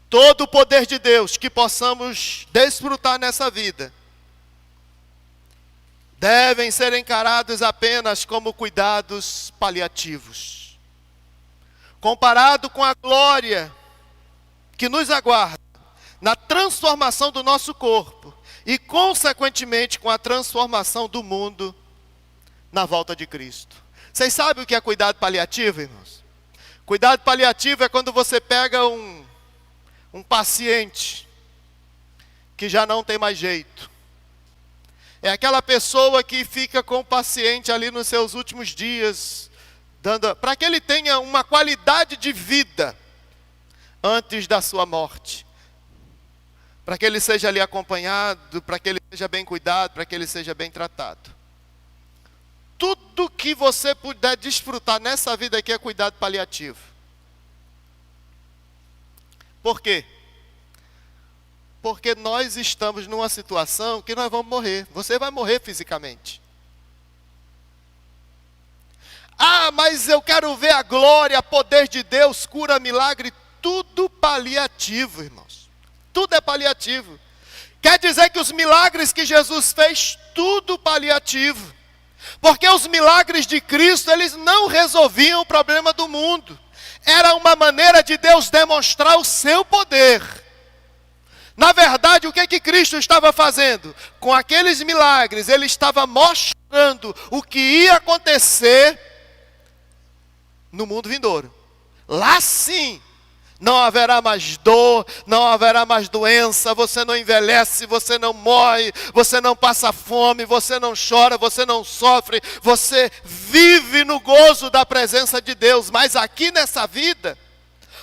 todo o poder de Deus que possamos desfrutar nessa vida, devem ser encarados apenas como cuidados paliativos. Comparado com a glória que nos aguarda na transformação do nosso corpo e, consequentemente, com a transformação do mundo na volta de Cristo. Vocês sabem o que é cuidado paliativo, irmãos? Cuidado paliativo é quando você pega um paciente que já não tem mais jeito. É aquela pessoa que fica com o paciente ali nos seus últimos dias, para que ele tenha uma qualidade de vida antes da sua morte. Para que ele seja ali acompanhado, para que ele seja bem cuidado, para que ele seja bem tratado. Tudo que você puder desfrutar nessa vida aqui é cuidado paliativo. Por quê? Porque nós estamos numa situação que nós vamos morrer. Você vai morrer fisicamente. Ah, mas eu quero ver a glória, poder de Deus, cura, milagre. Tudo paliativo, irmãos. Tudo é paliativo. Quer dizer que os milagres que Jesus fez, tudo paliativo. Porque os milagres de Cristo, eles não resolviam o problema do mundo. Era uma maneira de Deus demonstrar o seu poder. Na verdade, o que Cristo estava fazendo? Com aqueles milagres, ele estava mostrando o que ia acontecer no mundo vindouro. Lá sim, não haverá mais dor, não haverá mais doença, você não envelhece, você não morre, você não passa fome, você não chora, você não sofre, você vive no gozo da presença de Deus. Mas aqui nessa vida,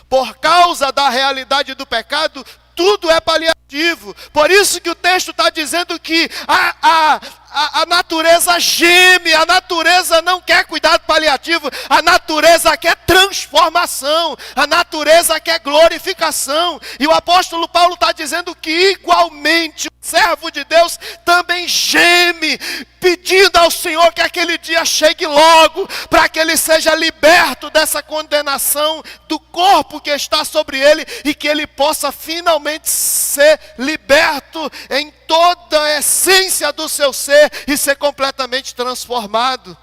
por causa da realidade do pecado, tudo é paliativo. Por isso que o texto está dizendo que a natureza geme, a natureza não quer cuidado paliativo, a natureza quer transformação, a natureza quer glorificação. E o apóstolo Paulo está dizendo que igualmente o servo de Deus também geme, pedindo ao Senhor que aquele dia chegue logo, para que ele seja liberto dessa condenação do corpo que está sobre ele, e que ele possa finalmente ser liberto em toda a essência do seu ser e ser completamente transformado.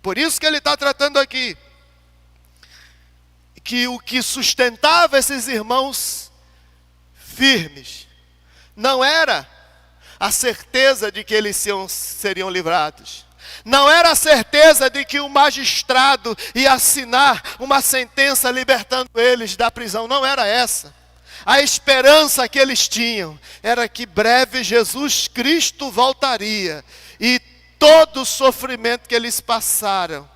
Por isso que ele está tratando aqui que o que sustentava esses irmãos firmes não era a certeza de que eles seriam livrados. Não era a certeza de que o magistrado ia assinar uma sentença libertando eles da prisão. Não era essa. A esperança que eles tinham era que breve Jesus Cristo voltaria. E todo o sofrimento que eles passaram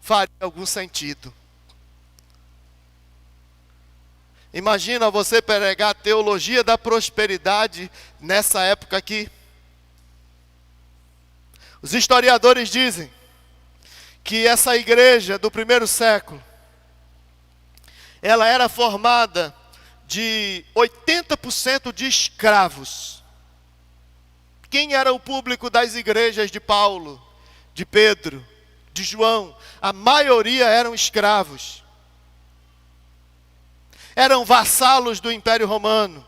faria algum sentido. Imagina você pregar a teologia da prosperidade nessa época aqui. Os historiadores dizem que essa igreja do primeiro século, ela era formada de 80% de escravos. Quem era o público das igrejas de Paulo, de Pedro, de João? A maioria eram escravos. Eram vassalos do Império Romano.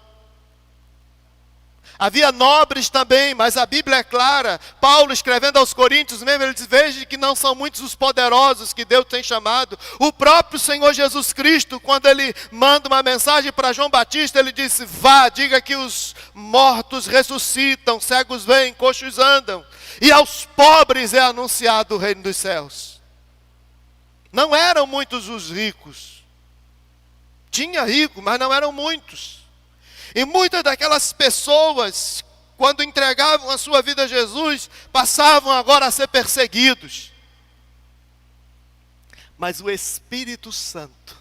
Havia nobres também, mas a Bíblia é clara. Paulo, escrevendo aos Coríntios mesmo, ele diz: veja que não são muitos os poderosos que Deus tem chamado. O próprio Senhor Jesus Cristo, quando ele manda uma mensagem para João Batista, ele disse: vá, diga que os mortos ressuscitam, cegos veem, coxos andam, e aos pobres é anunciado o reino dos céus. Não eram muitos os ricos. Tinha rico, mas não eram muitos. E muitas daquelas pessoas, quando entregavam a sua vida a Jesus, passavam agora a ser perseguidos. Mas o Espírito Santo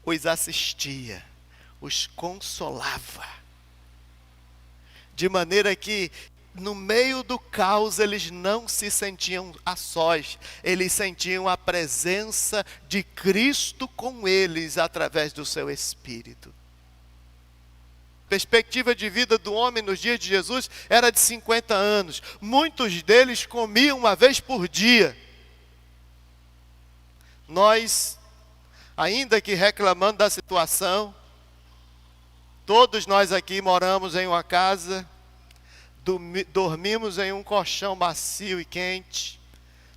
os assistia, os consolava. De maneira que, no meio do caos, eles não se sentiam a sós. Eles sentiam a presença de Cristo com eles, através do seu Espírito. A perspectiva de vida do homem nos dias de Jesus era de 50 anos. Muitos deles comiam uma vez por dia. Nós ainda que reclamando da situação. Todos nós aqui moramos em uma casa, dormimos em um colchão macio e quente,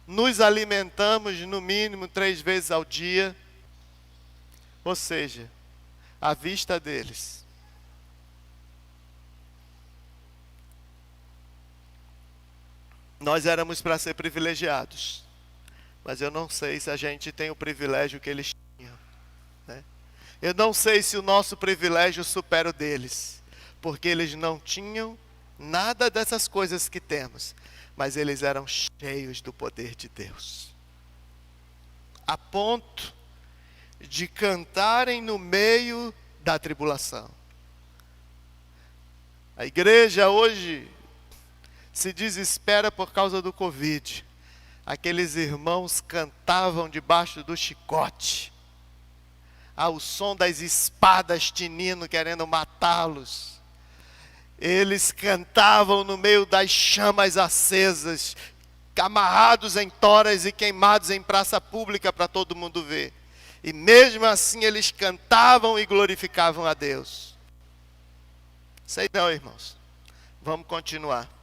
nos alimentamos no mínimo 3 vezes ao dia, ou seja, à vista deles. Nós éramos para ser privilegiados, mas eu não sei se a gente tem o privilégio que eles tinham, né? Eu não sei se o nosso privilégio supera o deles, porque eles não tinham nada dessas coisas que temos, mas eles eram cheios do poder de Deus, a ponto de cantarem no meio da tribulação. A igreja hoje se desespera por causa do Covid. Aqueles irmãos cantavam debaixo do chicote, ao som das espadas tinindo, querendo matá-los. Eles cantavam no meio das chamas acesas, amarrados em toras e queimados em praça pública para todo mundo ver. E mesmo assim eles cantavam e glorificavam a Deus. Sei não, irmãos. Vamos continuar.